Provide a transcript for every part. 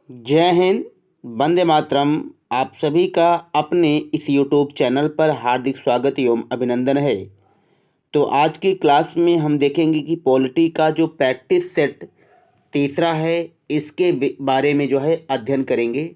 जय हिंद, वंदे मातरम। आप सभी का अपने इस यूट्यूब चैनल पर हार्दिक स्वागत एवं अभिनंदन है। तो आज की क्लास में हम देखेंगे कि पॉलिटी का जो प्रैक्टिस सेट तीसरा है, इसके बारे में जो है अध्ययन करेंगे।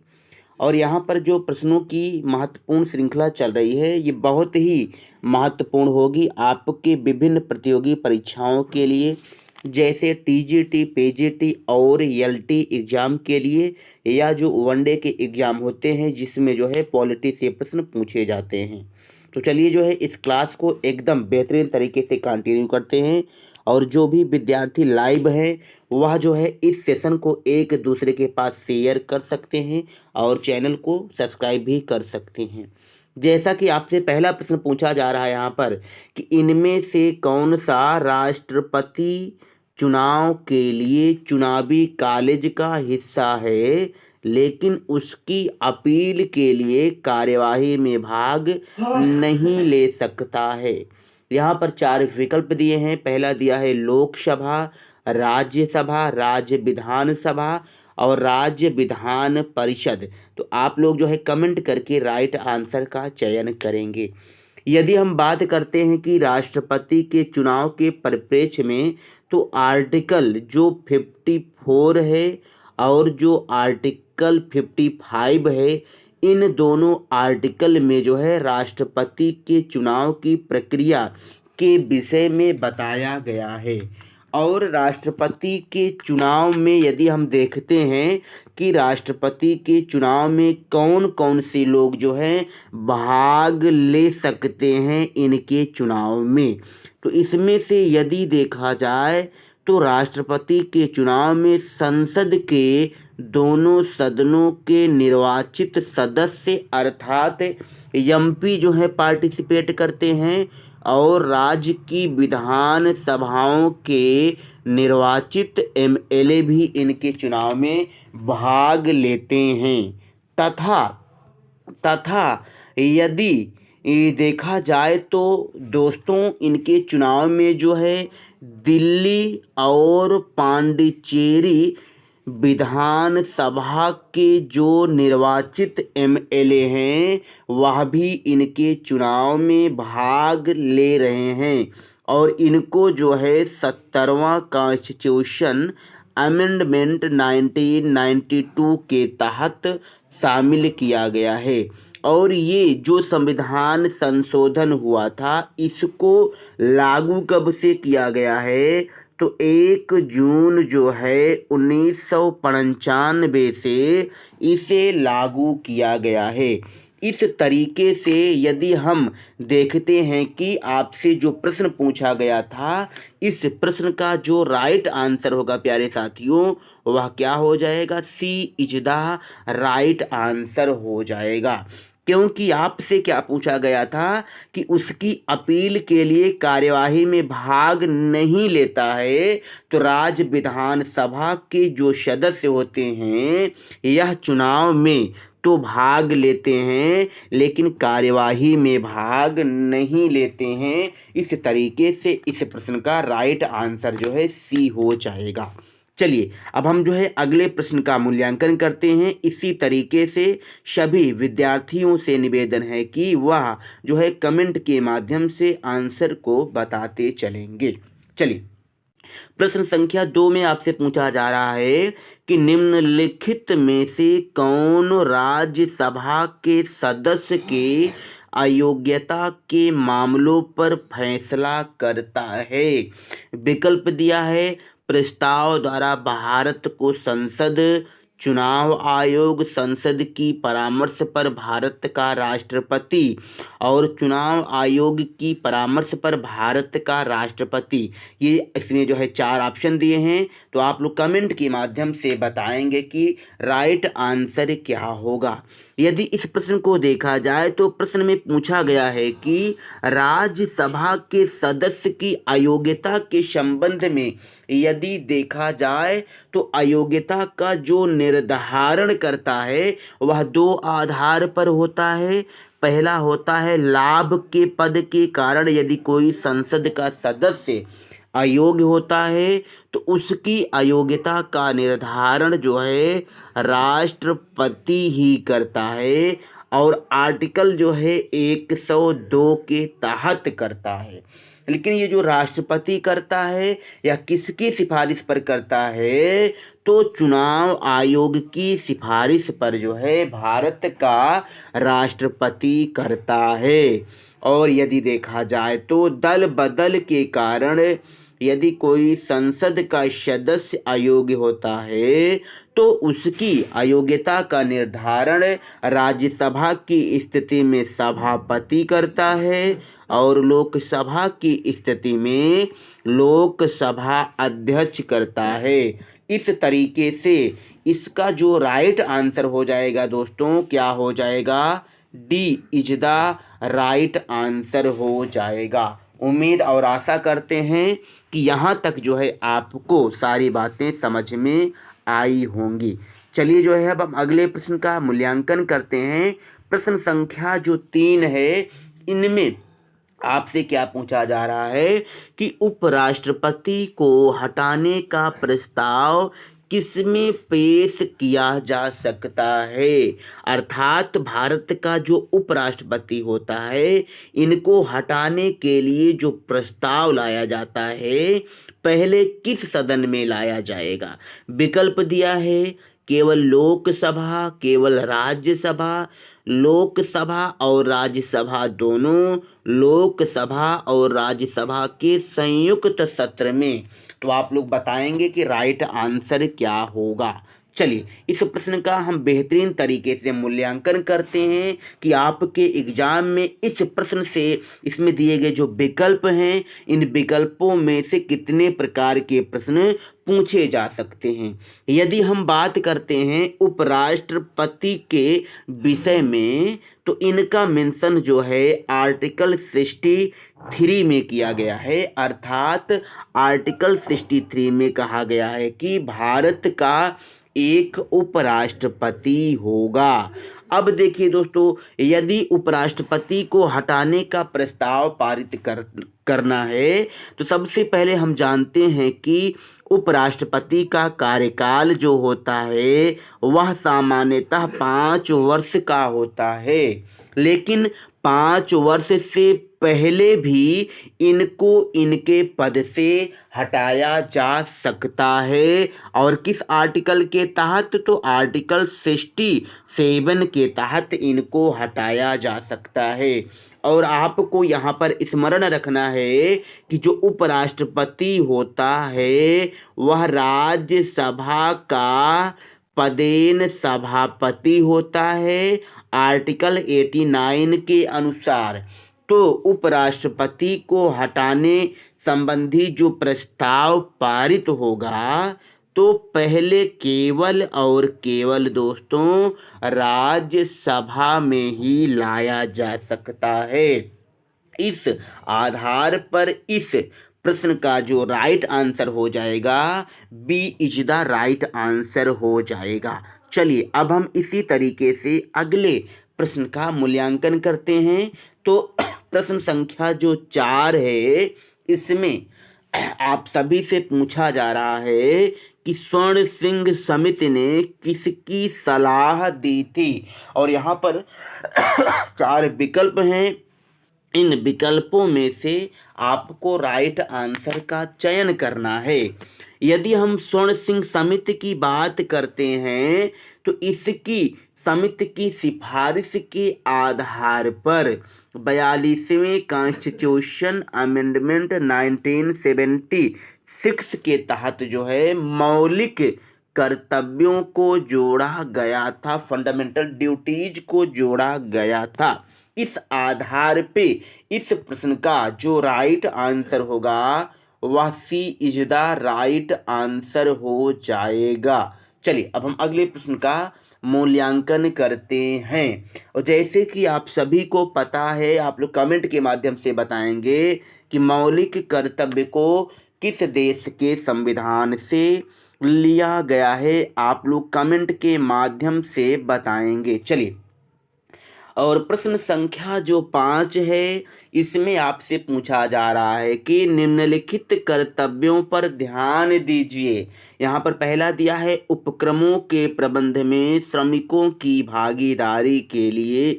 और यहाँ पर जो प्रश्नों की महत्वपूर्ण श्रृंखला चल रही है, ये बहुत ही महत्वपूर्ण होगी आपके विभिन्न प्रतियोगी परीक्षाओं के लिए, जैसे टीजीटी, पीजीटी और एलटी एग्ज़ाम के लिए, या जो वनडे के एग्ज़ाम होते हैं जिसमें जो है पॉलिटी से प्रश्न पूछे जाते हैं। तो चलिए जो है इस क्लास को एकदम बेहतरीन तरीके से कंटिन्यू करते हैं। और जो भी विद्यार्थी लाइव हैं वह जो है इस सेशन को एक दूसरे के पास शेयर कर सकते हैं और चैनल को सब्सक्राइब भी कर सकते हैं। जैसा कि आपसे पहला प्रश्न पूछा जा रहा है यहाँ पर कि इनमें से कौन सा राष्ट्रपति चुनाव के लिए चुनावी कॉलेज का हिस्सा है लेकिन उसकी अपील के लिए कार्यवाही में भाग नहीं ले सकता है। यहाँ पर चार विकल्प दिए हैं। पहला दिया है लोकसभा, राज्यसभा, राज्य विधानसभा और राज्य विधान परिषद। तो आप लोग जो है कमेंट करके राइट आंसर का चयन करेंगे। यदि हम बात करते हैं कि राष्ट्रपति के चुनाव के परिप्रेक्ष्य में, तो आर्टिकल जो 54 है और जो आर्टिकल 55 है, इन दोनों आर्टिकल में जो है राष्ट्रपति के चुनाव की प्रक्रिया के विषय में बताया गया है। और राष्ट्रपति के चुनाव में यदि हम देखते हैं कि राष्ट्रपति के चुनाव में कौन कौन से लोग जो हैं भाग ले सकते हैं इनके चुनाव में, तो इसमें से यदि देखा जाए तो राष्ट्रपति के चुनाव में संसद के दोनों सदनों के निर्वाचित सदस्य अर्थात एमपी जो है पार्टिसिपेट करते हैं और राज्य की विधान सभाओं के निर्वाचित एमएलए भी इनके चुनाव में भाग लेते हैं। तथा यदि ये देखा जाए तो दोस्तों इनके चुनाव में जो है दिल्ली और पांडिचेरी विधान सभा के जो निर्वाचित एमएलए हैं वह भी इनके चुनाव में भाग ले रहे हैं और इनको जो है 70वां कॉन्स्टिट्यूशन अमेंडमेंट 1992 के तहत शामिल किया गया है। और ये जो संविधान संशोधन हुआ था इसको लागू कब से किया गया है, तो 1 जून जो है 1995 से इसे लागू किया गया है। इस तरीके से यदि हम देखते हैं कि आपसे जो प्रश्न पूछा गया था, इस प्रश्न का जो राइट आंसर होगा प्यारे साथियों वह क्या हो जाएगा, सी इज द राइट आंसर हो जाएगा। क्योंकि आपसे क्या पूछा गया था कि उसकी अपील के लिए कार्यवाही में भाग नहीं लेता है, तो राज्य विधानसभा के जो सदस्य होते हैं यह चुनाव में तो भाग लेते हैं लेकिन कार्यवाही में भाग नहीं लेते हैं। इस तरीके से इस प्रश्न का राइट आंसर जो है सी हो जाएगा। चलिए अब हम जो है अगले प्रश्न का मूल्यांकन करते हैं। इसी तरीके से सभी विद्यार्थियों से निवेदन है कि वह जो है कमेंट के माध्यम से आंसर को बताते चलेंगे। चलिए प्रश्न संख्या 2 में आपसे पूछा जा रहा है कि निम्नलिखित में से कौन राज्यसभा के सदस्य के अयोग्यता के मामलों पर फैसला करता है। विकल्प दिया है प्रस्ताव द्वारा भारत को संसद, चुनाव आयोग, संसद की परामर्श पर भारत का राष्ट्रपति और चुनाव आयोग की परामर्श पर भारत का राष्ट्रपति। ये इसमें जो है 4 ऑप्शन दिए हैं, तो आप लोग कमेंट के माध्यम से बताएंगे कि राइट आंसर क्या होगा। यदि इस प्रश्न को देखा जाए तो प्रश्न में पूछा गया है कि राज्यसभा के सदस्य की अयोग्यता के संबंध में यदि देखा जाए तो अयोग्यता का जो निर्धारण करता है वह 2 आधार पर होता है। पहला होता है लाभ के पद के कारण यदि कोई संसद का सदस्य अयोग्य होता है तो उसकी अयोग्यता का निर्धारण जो है राष्ट्रपति ही करता है और आर्टिकल जो है 102 के तहत करता है। लेकिन ये जो राष्ट्रपति करता है या किसकी सिफारिश पर करता है, तो चुनाव आयोग की सिफारिश पर जो है भारत का राष्ट्रपति करता है। और यदि देखा जाए तो दल बदल के कारण यदि कोई संसद का सदस्य अयोग्य होता है तो उसकी अयोग्यता का निर्धारण राज्यसभा की स्थिति में सभापति करता है और लोकसभा की स्थिति में लोकसभा अध्यक्ष करता है। इस तरीके से इसका जो राइट आंसर हो जाएगा दोस्तों, क्या हो जाएगा, D is the right answer हो जाएगा। उम्मीद और आशा करते हैं कि यहाँ तक जो है आपको सारी बातें समझ में आई होंगी। चलिए जो है अब हम अगले प्रश्न का मूल्यांकन करते हैं। प्रश्न संख्या जो 3 है, इनमें आपसे क्या पूछा जा रहा है कि उपराष्ट्रपति को हटाने का प्रस्ताव किसमें पेश किया जा सकता है। अर्थात भारत का जो उपराष्ट्रपति होता है, इनको हटाने के लिए जो प्रस्ताव लाया जाता है, पहले किस सदन में लाया जाएगा। विकल्प दिया है केवल लोकसभा, केवल राज्यसभा, लोकसभा और राज्यसभा दोनों, लोकसभा और राज्यसभा के संयुक्त सत्र में। तो आप लोग बताएंगे कि राइट आंसर क्या होगा। चलिए इस प्रश्न का हम बेहतरीन तरीके से मूल्यांकन करते हैं कि आपके एग्जाम में इस प्रश्न से इसमें दिए गए जो विकल्प हैं, इन विकल्पों में से कितने प्रकार के प्रश्न पूछे जा सकते हैं। यदि हम बात करते हैं उपराष्ट्रपति के विषय में, तो इनका मेंशन जो है आर्टिकल 63 में किया गया है। अर्थात आर्टिकल 63 में कहा गया है कि भारत का एक उपराष्ट्रपति होगा। अब देखिए दोस्तों, यदि उपराष्ट्रपति को हटाने का प्रस्ताव पारित करना है तो सबसे पहले हम जानते हैं कि उपराष्ट्रपति का कार्यकाल जो होता है वह सामान्यतः 5 वर्ष का होता है। लेकिन 5 वर्ष से पहले भी इनको इनके पद से हटाया जा सकता है। और किस आर्टिकल के तहत, तो आर्टिकल 67 के तहत इनको हटाया जा सकता है। और आपको यहाँ पर स्मरण रखना है कि जो उपराष्ट्रपति होता है वह राज्यसभा का पदेन सभापति होता है आर्टिकल 89 के अनुसार। तो उपराष्ट्रपति को हटाने संबंधी जो प्रस्ताव पारित होगा, तो पहले केवल और केवल दोस्तों राज्यसभा में ही लाया जा सकता है। इस आधार पर इस प्रश्न का जो राइट आंसर हो जाएगा, B is the right answer हो जाएगा। चलिए अब हम इसी तरीके से अगले प्रश्न का मूल्यांकन करते हैं। तो प्रश्न संख्या जो 4 है, इसमें आप सभी से पूछा जा रहा है कि स्वर्ण सिंह समिति ने किसकी सलाह दी थी। और यहाँ पर 4 विकल्प हैं। इन विकल्पों में से आपको राइट आंसर का चयन करना है। यदि हम स्वर्ण सिंह समिति की बात करते हैं तो इसकी समिति की सिफारिश के आधार पर 42वें कॉन्स्टिट्यूशन अमेंडमेंट 1976 के तहत जो है मौलिक कर्तव्यों को जोड़ा गया था, फंडामेंटल ड्यूटीज को जोड़ा गया था। इस आधार पे इस प्रश्न का जो राइट आंसर होगा वह सी इज द राइट आंसर हो जाएगा। चलिए अब हम अगले प्रश्न का मूल्यांकन करते हैं। और जैसे कि आप सभी को पता है, आप लोग कमेंट के माध्यम से बताएंगे कि मौलिक कर्तव्य को किस देश के संविधान से लिया गया है। आप लोग कमेंट के माध्यम से बताएंगे। चलिए और प्रश्न संख्या जो 5 है, इसमें आपसे पूछा जा रहा है कि निम्नलिखित कर्तव्यों पर ध्यान दीजिए। यहाँ पर पहला दिया है, उपक्रमों के प्रबंध में श्रमिकों की भागीदारी के लिए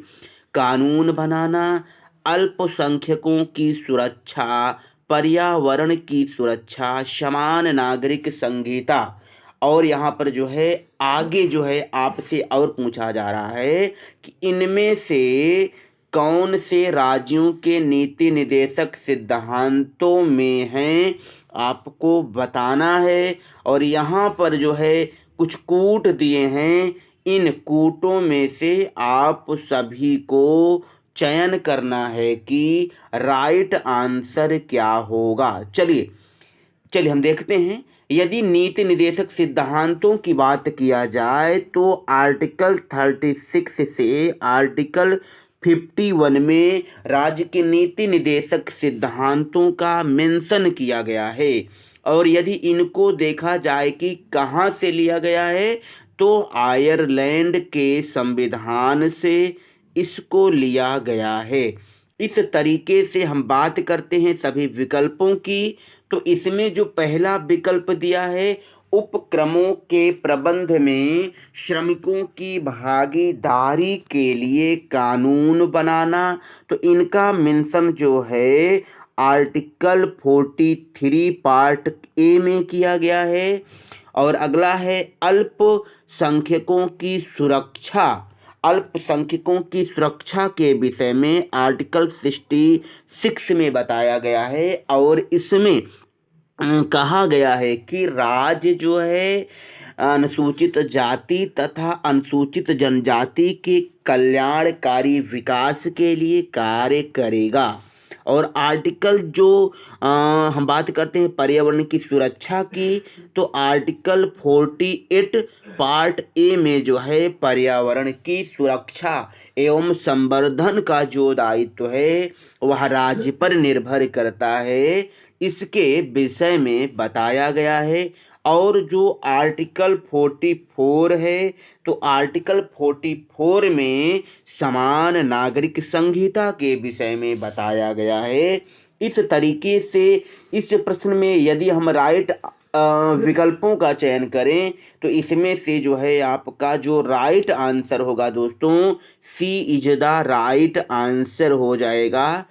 कानून बनाना, अल्पसंख्यकों की सुरक्षा, पर्यावरण की सुरक्षा, समान नागरिक संहिता। और यहाँ पर जो है आगे जो है आपसे और पूछा जा रहा है कि इनमें से कौन से राज्यों के नीति निर्देशक सिद्धांतों में हैं, आपको बताना है। और यहाँ पर जो है कुछ कूट दिए हैं, इन कूटों में से आप सभी को चयन करना है कि राइट आंसर क्या होगा। चलिए हम देखते हैं। यदि नीति निर्देशक सिद्धांतों की बात किया जाए तो आर्टिकल 36 से आर्टिकल 51 में राज्य के नीति निर्देशक सिद्धांतों का मेंशन किया गया है। और यदि इनको देखा जाए कि कहाँ से लिया गया है, तो आयरलैंड के संविधान से इसको लिया गया है। इस तरीके से हम बात करते हैं सभी विकल्पों की, तो इसमें जो पहला विकल्प दिया है, उपक्रमों के प्रबंध में श्रमिकों की भागीदारी के लिए कानून बनाना, तो इनका मेंशन जो है आर्टिकल 43 पार्ट ए में किया गया है। और अगला है अल्पसंख्यकों की सुरक्षा। अल्पसंख्यकों की सुरक्षा के विषय में आर्टिकल 66 में बताया गया है। और इसमें कहा गया है कि राज्य जो है अनुसूचित जाति तथा अनुसूचित जनजाति के कल्याणकारी विकास के लिए कार्य करेगा। और आर्टिकल जो हम बात करते हैं पर्यावरण की सुरक्षा की, तो आर्टिकल 48 पार्ट ए में जो है पर्यावरण की सुरक्षा एवं संवर्धन का जो दायित्व है वह राज्य पर निर्भर करता है, इसके विषय में बताया गया है। और जो आर्टिकल 44 है, तो आर्टिकल 44 में समान नागरिक संहिता के विषय में बताया गया है। इस तरीके से इस प्रश्न में यदि हम राइट विकल्पों का चयन करें, तो इसमें से जो है आपका जो राइट आंसर होगा दोस्तों, सी इज द राइट आंसर हो जाएगा।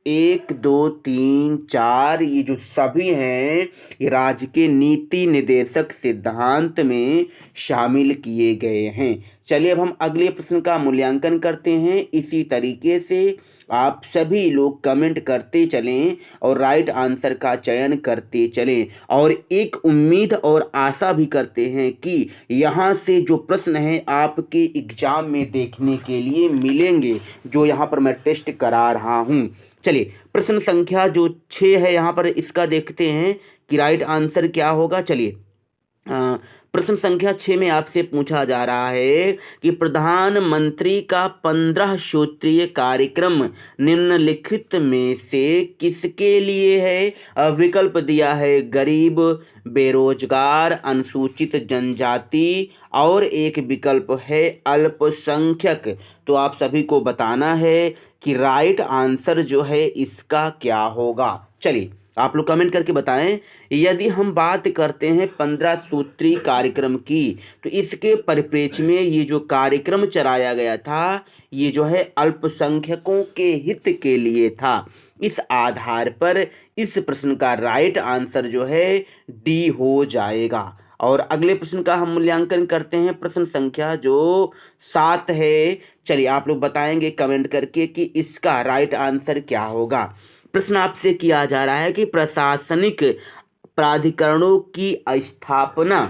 1 2 3 4 ये जो सभी हैं ये राज्य के नीति निर्देशक सिद्धांत में शामिल किए गए हैं। चलिए अब हम अगले प्रश्न का मूल्यांकन करते हैं। इसी तरीके से आप सभी लोग कमेंट करते चलें और राइट आंसर का चयन करते चलें। और एक उम्मीद और आशा भी करते हैं कि यहाँ से जो प्रश्न हैं आपके एग्जाम में देखने के लिए मिलेंगे, जो यहाँ पर मैं टेस्ट करा रहा हूँ। चलिए प्रश्न संख्या जो 6 है यहाँ पर इसका देखते हैं कि राइट आंसर क्या होगा। चलिए प्रश्न संख्या 6 में आपसे पूछा जा रहा है कि प्रधानमंत्री का 15 सूत्रीय कार्यक्रम निम्नलिखित में से किसके लिए है। विकल्प दिया है गरीब, बेरोजगार, अनुसूचित जनजाति और एक विकल्प है अल्पसंख्यक। तो आप सभी को बताना है कि राइट आंसर जो है इसका क्या होगा। चलिए आप लोग कमेंट करके बताएं। यदि हम बात करते हैं 15 सूत्री कार्यक्रम की, तो इसके परिप्रेक्ष्य में ये जो कार्यक्रम चलाया गया था ये जो है अल्पसंख्यकों के हित के लिए था। इस आधार पर इस प्रश्न का राइट आंसर जो है डी हो जाएगा। और अगले प्रश्न का हम मूल्यांकन करते हैं। प्रश्न संख्या जो 7 है, चलिए आप लोग बताएंगे कमेंट करके कि इसका राइट आंसर क्या होगा। प्रश्न आपसे किया जा रहा है कि प्रशासनिक प्राधिकरणों की स्थापना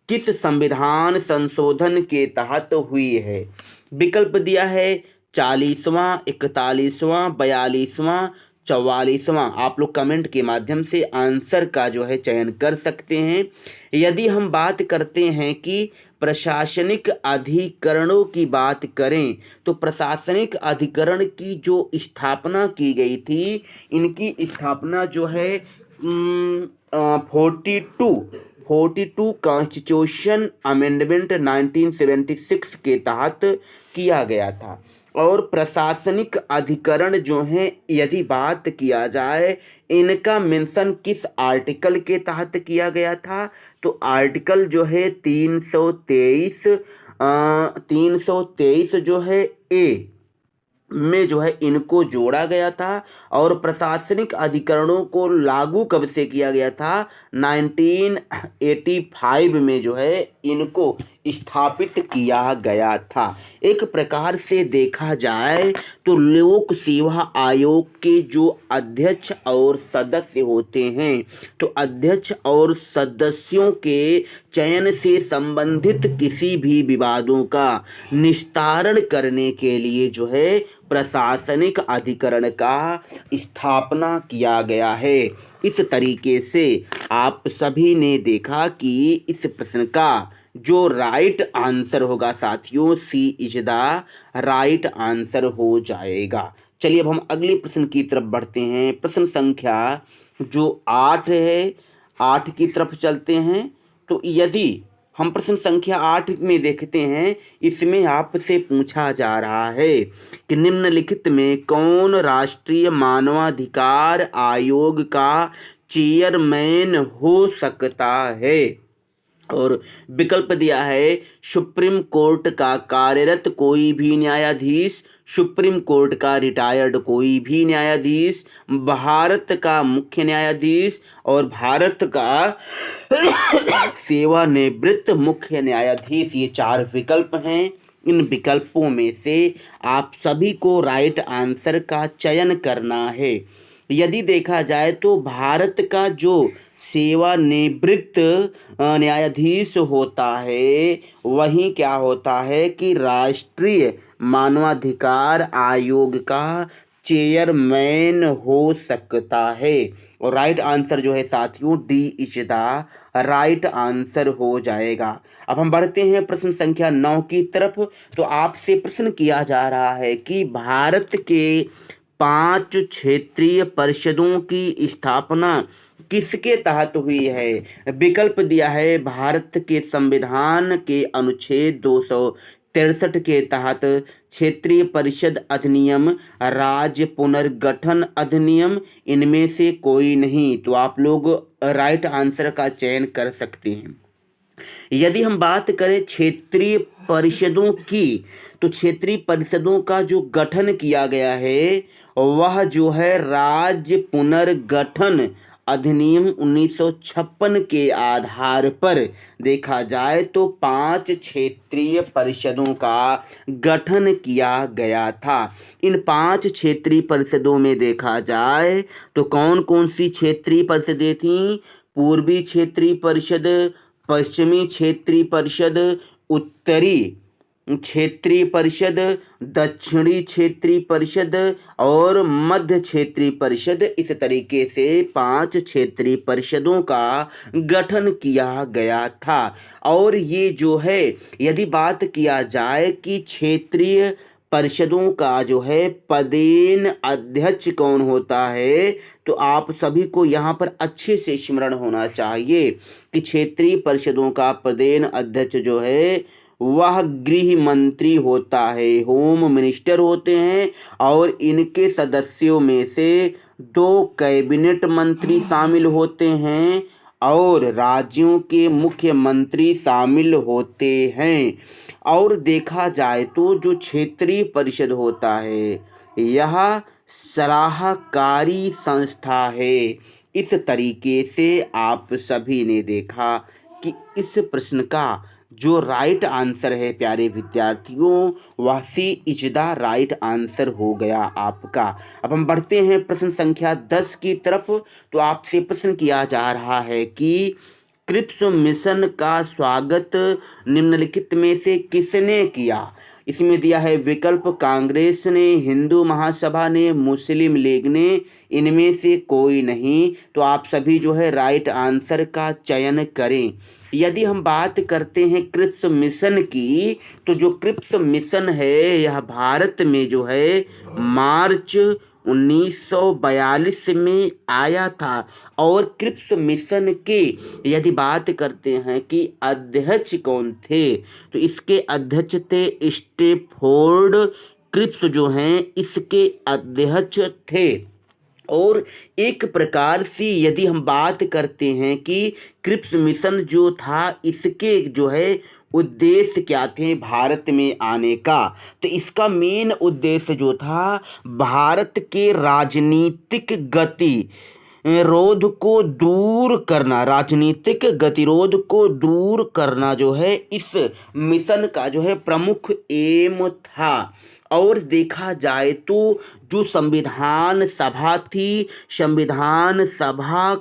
किस संविधान संशोधन के तहत हुई है। विकल्प दिया है 40वां, 41वां, 42वां, 44वां। आप लोग कमेंट के माध्यम से आंसर का जो है चयन कर सकते हैं। यदि हम बात करते हैं कि प्रशासनिक अधिकरणों की बात करें, तो प्रशासनिक अधिकरण की जो स्थापना की गई थी, इनकी स्थापना जो है 42 कॉन्स्टिट्यूशन अमेंडमेंट 1976 के तहत किया गया था। और प्रशासनिक अधिकरण जो है, यदि बात किया जाए इनका मेंशन किस आर्टिकल के तहत किया गया था, तो आर्टिकल जो है 323 जो है ए में जो है इनको जोड़ा गया था। और प्रशासनिक अधिकरणों को लागू कब से किया गया था, 1985 में जो है इनको स्थापित किया गया था। एक प्रकार से देखा जाए तो लोक सेवा आयोग के जो अध्यक्ष और सदस्य होते हैं, तो अध्यक्ष और सदस्यों के चयन से संबंधित किसी भी विवादों का निस्तारण करने के लिए जो है प्रशासनिक अधिकरण का स्थापना किया गया है। इस तरीके से आप सभी ने देखा कि इस प्रश्न का जो राइट आंसर होगा साथियों, सी इज द राइट आंसर हो जाएगा। चलिए अब हम अगले प्रश्न की तरफ बढ़ते हैं। प्रश्न संख्या जो 8 है, 8 की तरफ चलते हैं। तो यदि हम प्रश्न संख्या 8 में देखते हैं, इसमें आपसे पूछा जा रहा है कि निम्नलिखित में कौन राष्ट्रीय मानवाधिकार आयोग का चेयरमैन हो सकता है। और विकल्प दिया है सुप्रीम कोर्ट का कार्यरत कोई भी न्यायाधीश, सुप्रीम कोर्ट का रिटायर्ड कोई भी न्यायाधीश, भारत का मुख्य न्यायाधीश और भारत का सेवानिवृत्त मुख्य न्यायाधीश। ये 4 विकल्प हैं। इन विकल्पों में से आप सभी को राइट आंसर का चयन करना है। यदि देखा जाए तो भारत का जो सेवानिवृत्त न्यायाधीश होता है, वहीं क्या होता है कि राष्ट्रीय मानवाधिकार आयोग का चेयरमैन हो सकता है। और राइट आंसर जो है साथियों, D is the right answer हो जाएगा। अब हम बढ़ते हैं प्रश्न संख्या 9 की तरफ। तो आपसे प्रश्न किया जा रहा है कि भारत के 5 क्षेत्रीय परिषदों की स्थापना किसके तहत हुई है। विकल्प दिया है भारत के संविधान के अनुच्छेद 263 के तहत, क्षेत्रीय परिषद अधिनियम, राज्य पुनर्गठन अधिनियम, इनमें से कोई नहीं। तो आप लोग राइट आंसर का चयन कर सकते हैं। यदि हम बात करें क्षेत्रीय परिषदों की, तो क्षेत्रीय परिषदों का जो गठन किया गया है वह जो है राज्य पुनर्गठन अधिनियम 1956 के आधार पर देखा जाए तो 5 क्षेत्रीय परिषदों का गठन किया गया था। इन 5 क्षेत्रीय परिषदों में देखा जाए तो कौन कौन सी क्षेत्रीय परिषदें थीं। पूर्वी क्षेत्रीय परिषद, पश्चिमी क्षेत्रीय परिषद, उत्तरी क्षेत्रीय परिषद, दक्षिणी क्षेत्रीय परिषद और मध्य क्षेत्रीय परिषद। इस तरीके से 5 क्षेत्रीय परिषदों का गठन किया गया था। और ये जो है, यदि बात किया जाए कि क्षेत्रीय परिषदों का जो है पदेन अध्यक्ष कौन होता है, तो आप सभी को यहाँ पर अच्छे से स्मरण होना चाहिए कि क्षेत्रीय परिषदों का पदेन अध्यक्ष जो है वह गृह मंत्री होता है, होम मिनिस्टर होते हैं। और इनके सदस्यों में से 2 कैबिनेट मंत्री शामिल होते हैं और राज्यों के मुख्यमंत्री शामिल होते हैं। और देखा जाए तो जो क्षेत्रीय परिषद होता है यह सलाहकारी संस्था है। इस तरीके से आप सभी ने देखा कि इस प्रश्न का जो राइट आंसर है प्यारे विद्यार्थियों, वह सी इज द राइट आंसर हो गया आपका। अब हम बढ़ते हैं प्रश्न संख्या 10 की तरफ। तो आपसे प्रश्न किया जा रहा है कि क्रिप्स मिशन का स्वागत निम्नलिखित में से किसने किया। इसमें दिया है विकल्प कांग्रेस ने, हिंदू महासभा ने, मुस्लिम लीग ने, इनमें से कोई नहीं। तो आप सभी जो है राइट आंसर का चयन करें। यदि हम बात करते हैं क्रिप्स मिशन की, तो जो क्रिप्स मिशन है यह भारत में जो है मार्च 1942 में आया था। और क्रिप्स मिशन के यदि बात करते हैं कि अध्यक्ष कौन थे, तो इसके अध्यक्ष थे स्टैफोर्ड क्रिप्स जो हैं इसके अध्यक्ष थे। और एक प्रकार से यदि हम बात करते हैं कि क्रिप्स मिशन जो था इसके जो है उद्देश्य क्या थे भारत में आने का, तो इसका मेन उद्देश्य जो था भारत के राजनीतिक रोध को दूर करना, राजनीतिक गतिरोध को दूर करना जो है इस मिशन का जो है प्रमुख एम था। और देखा जाए तो जो संविधान सभा थी, संविधान सभा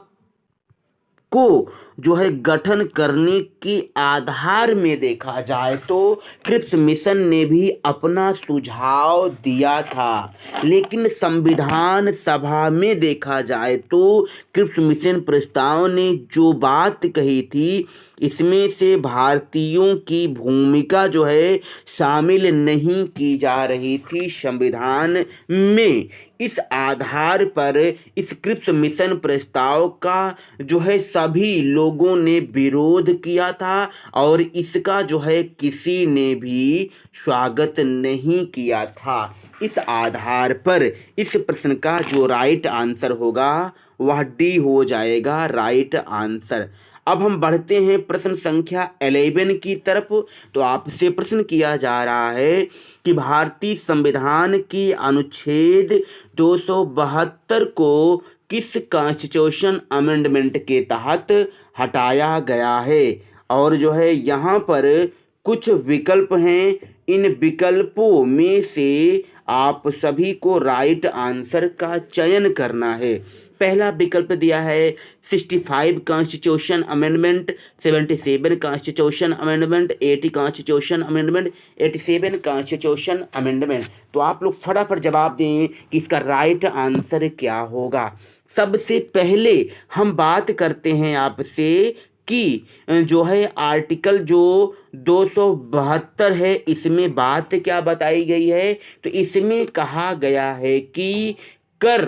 को जो है गठन करने के आधार में देखा जाए तो क्रिप्स मिशन ने भी अपना सुझाव दिया था। लेकिन संविधान सभा में देखा जाए तो क्रिप्स मिशन प्रस्ताव ने जो बात कही थी इसमें से भारतीयों की भूमिका जो है शामिल नहीं की जा रही थी संविधान में। इस आधार पर इस क्रिप्स मिशन प्रस्ताव का जो है सभी लोगों ने विरोध किया था और इसका जो है किसी ने भी स्वागत नहीं किया था। इस आधार पर इस प्रश्न का जो राइट आंसर होगा वह डी हो जाएगा, राइट आंसर। अब हम बढ़ते हैं प्रश्न संख्या 11 की तरफ। तो आपसे प्रश्न किया जा रहा है कि भारतीय संविधान की अनुच्छेद 272 को किस कॉन्स्टिट्यूशन अमेंडमेंट के तहत हटाया गया है। और जो है यहाँ पर कुछ विकल्प हैं, इन विकल्पों में से आप सभी को राइट आंसर का चयन करना है। पहला विकल्प दिया है 65 constitution amendment, 77 constitution amendment, 80 constitution amendment, 87 constitution amendment. तो आप लोग फटाफट जवाब दें कि इसका राइट आंसर क्या होगा। सबसे पहले हम बात करते हैं आपसे कि जो है आर्टिकल जो 272 है इसमें बात क्या बताई गई है। तो इसमें कहा गया है कि कर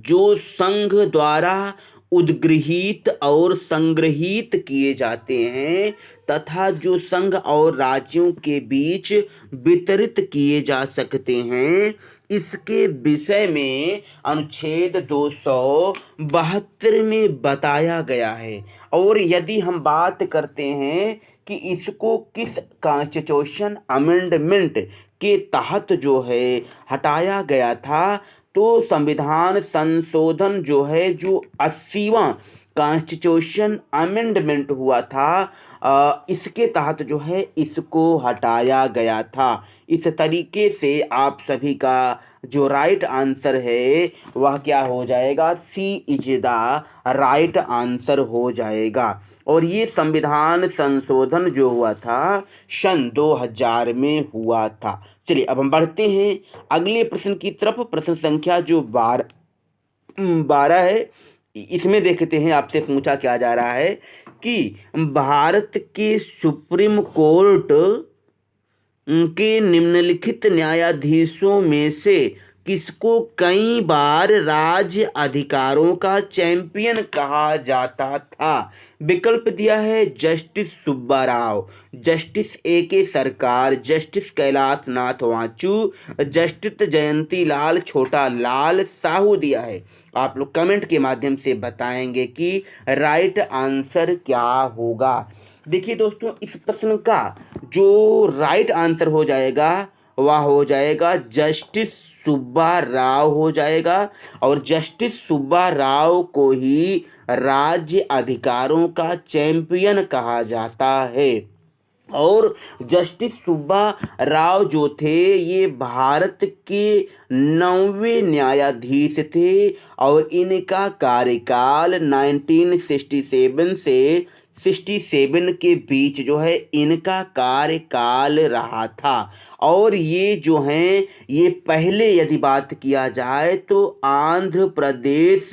जो संघ द्वारा उद्गृहित और संग्रहित किए जाते हैं तथा जो संघ और राज्यों के बीच वितरित किए जा सकते हैं, इसके विषय में अनुच्छेद 272 में बताया गया है। और यदि हम बात करते हैं कि इसको किस कॉन्स्टिट्यूशन अमेंडमेंट के तहत जो है हटाया गया था, तो संविधान संशोधन जो है जो 80वां कॉन्स्टिट्यूशन अमेंडमेंट हुआ था इसके तहत जो है इसको हटाया गया था। इस तरीके से आप सभी का जो राइट आंसर है वह क्या हो जाएगा, सी इज द राइट आंसर हो जाएगा। और ये संविधान संशोधन जो हुआ था सन 2000 में हुआ था। चलिए अब हम बढ़ते हैं अगले प्रश्न की तरफ। प्रश्न संख्या जो 12 है इसमें देखते हैं आपसे पूछा क्या जा रहा है कि भारत के सुप्रीम कोर्ट के निम्नलिखित न्यायाधीशों में से किसको कई बार राज्य अधिकारों का चैंपियन कहा जाता था। विकल्प दिया है justice Subba Rao, justice A.K. सरकार, जस्टिस कैलाश नाथ वांचू, जस्टिस जयंती लाल छोटा लाल साहू दिया है। आप लोग कमेंट के माध्यम से बताएंगे कि राइट आंसर क्या होगा। देखिए दोस्तों, इस प्रश्न का जो राइट आंसर हो जाएगा वह हो जाएगा जस्टिस सुब्बा राव हो जाएगा। और जस्टिस सुब्बा राव को ही राज्य अधिकारों का चैंपियन कहा जाता है। और जस्टिस सुब्बा राव जो थे ये भारत के 9वें न्यायाधीश थे और इनका कार्यकाल 1967 से 67 के बीच जो है इनका कार्यकाल रहा था। और ये जो हैं ये पहले यदि बात किया जाए तो आंध्र प्रदेश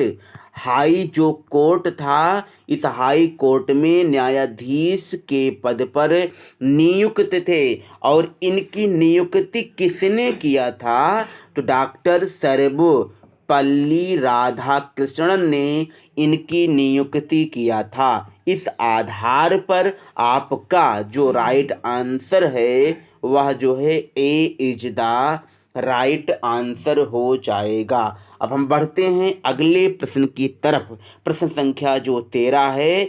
हाई जो कोर्ट था, इस हाई कोर्ट में न्यायाधीश के पद पर नियुक्त थे। और इनकी नियुक्ति किसने किया था? तो डॉक्टर सर्वपल्ली राधाकृष्णन ने इनकी नियुक्ति किया था। इस आधार पर आपका जो राइट आंसर है वह जो है ए इज द राइट आंसर हो जाएगा। अब हम बढ़ते हैं अगले प्रश्न की तरफ। प्रश्न संख्या जो 13 है,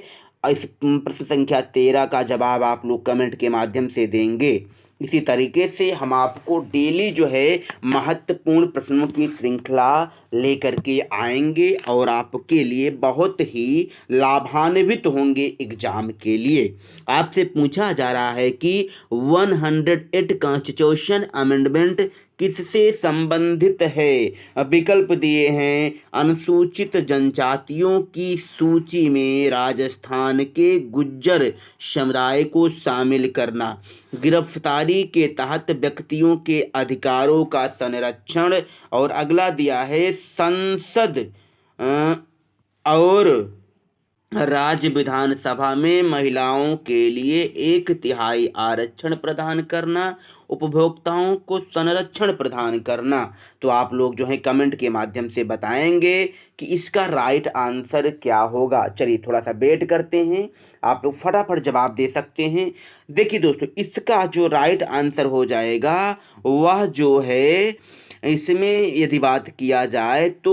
इस प्रश्न संख्या 13 का जवाब आप लोग कमेंट के माध्यम से देंगे। इसी तरीके से हम आपको डेली जो है महत्वपूर्ण प्रश्नों की श्रृंखला लेकर के आएंगे और आपके लिए बहुत ही लाभान्वित होंगे एग्जाम के लिए। आपसे पूछा जा रहा है कि 108 कॉन्स्टिट्यूशन अमेंडमेंट किससे संबंधित है? विकल्प दिए हैं, अनुसूचित जनजातियों की सूची में राजस्थान के गुज्जर समुदाय को शामिल करना, गिरफ्तारी के तहत व्यक्तियों के अधिकारों का संरक्षण, और अगला दिया है संसद और राज्य विधानसभा में महिलाओं के लिए 1/3 आरक्षण प्रदान करना, उपभोक्ताओं को संरक्षण प्रदान करना। तो आप लोग जो है कमेंट के माध्यम से बताएंगे कि इसका राइट आंसर क्या होगा। चलिए थोड़ा सा वेट करते हैं, आप लोग फटाफट जवाब दे सकते हैं। देखिए दोस्तों, इसका जो राइट आंसर हो जाएगा वह जो है, इसमें यदि बात किया जाए तो